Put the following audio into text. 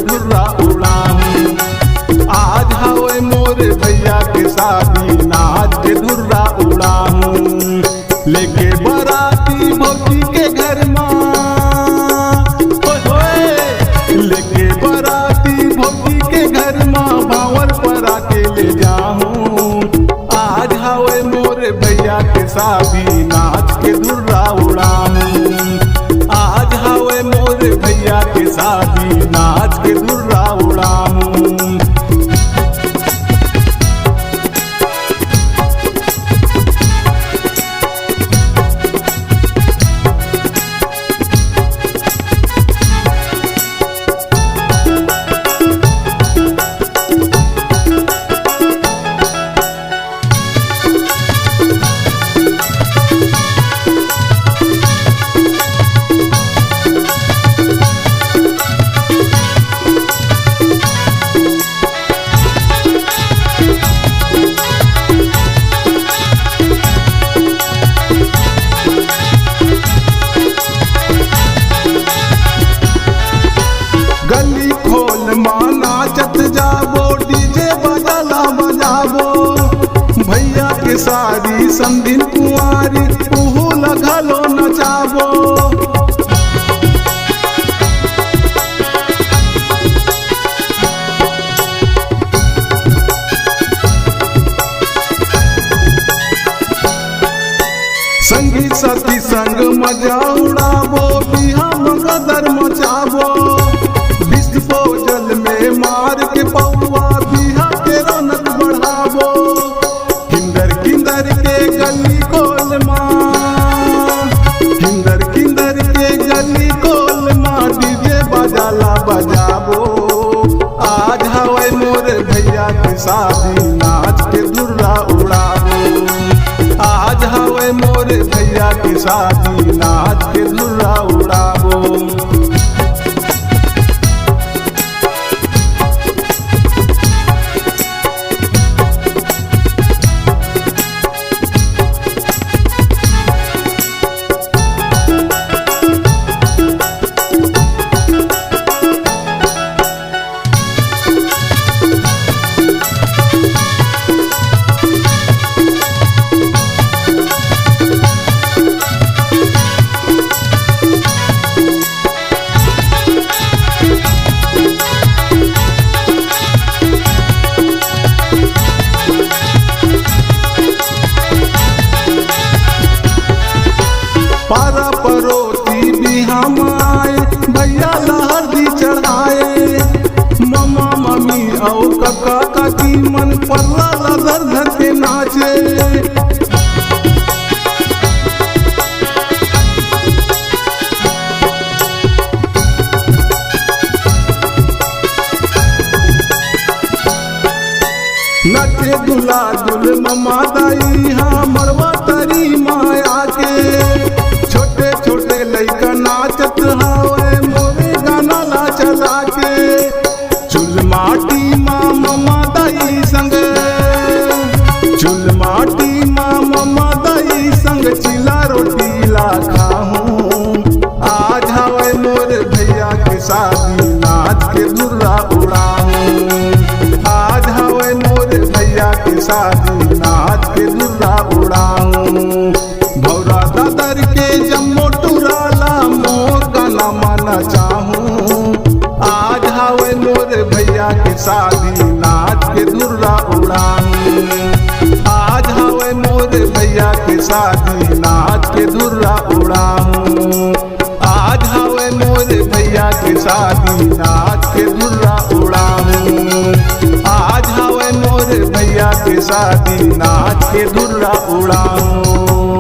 धुर्रा उड़ाऊं। आज हवे मोरे भैया के शादी नाच के धुर्रा उड़ाऊं। लेके बराती भौजी के घर माँ, लेके बराती भौजी के घर माँ भावर पर आके ले जाऊं। आज हवे मोरे भैया के शादी नाच के धुर्रा उड़ाऊं। आज हवे मोरे भैया के शादी नाच के धुर्रा उड़ाऊं। गली खोल माँ नाचत जाबो, डीजे बजाला बजाबो। भैया के सारी समधिन कुंवारी उहू लगलो नचाबो। संगी साथी संग मजा उड़ाबो, बिहा मगदर मचाबो। जल में मार के पौवा बिहा के रौनक बढ़ाबो। किंदर किंदर के गली कोल माँ, किंदर किंदर के गली कोल माँ डीजे बजाला बजाबो। आज हवे मोरे भैया के शादी नाच के धुर्रा उड़ाबो। आज हवे मोरे भैया के शादी नाच के धुर्रा उड़ाबो। पारा परोती बिहा माए भैया लहरदी चढ़ाए। ममा मम्मी और कका काकी मन पल्ला लदर धर के नाचे। नचे दुला दुल ममा दाई हाँ मरवा तरी माया के। छोटे छोटे लइका नाचत हवे मोरे गाना ला चला के। चुल माटी माँ ममा दाई संग, चुल माटी माँ ममा दाई संग चिला रोटी ला खाऊं। आज हवे मोरे भैया के शादी नाच के धुर्रा उड़ाऊं। आज हवे मोरे भैया के शादी नाच के धुर्रा उड़ाऊं। भौरा दादर के जम्मो टुराला मोर गाना माना चाहूं। आज हवे मोरे भैया के शादी नाच के धुर्रा उड़ाऊं। आज हवे मोरे भैया के शादी नाच के धुर्रा उड़ाऊं। आज हवे मोरे भैया के शादी नाच के धुर्रा उड़ाऊं। आज हवे मोरे भैया के शादी नाच के धुर्रा उड़ाऊं।